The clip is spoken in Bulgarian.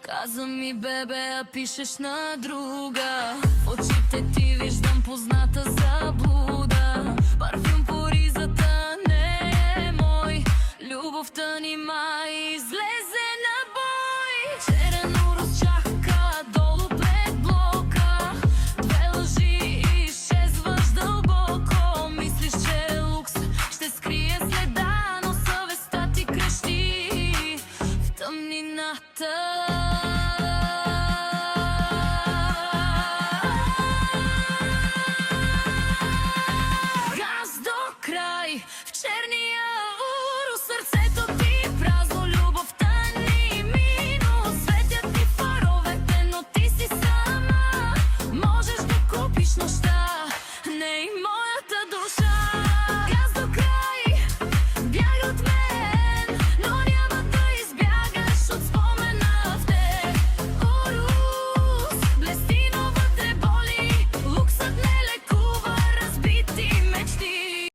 Каза ми, бебе, а пишеш на друга. В очите ти виждам позната заблуда. Парфюм по ризата не е мой. Любовта ни май излезе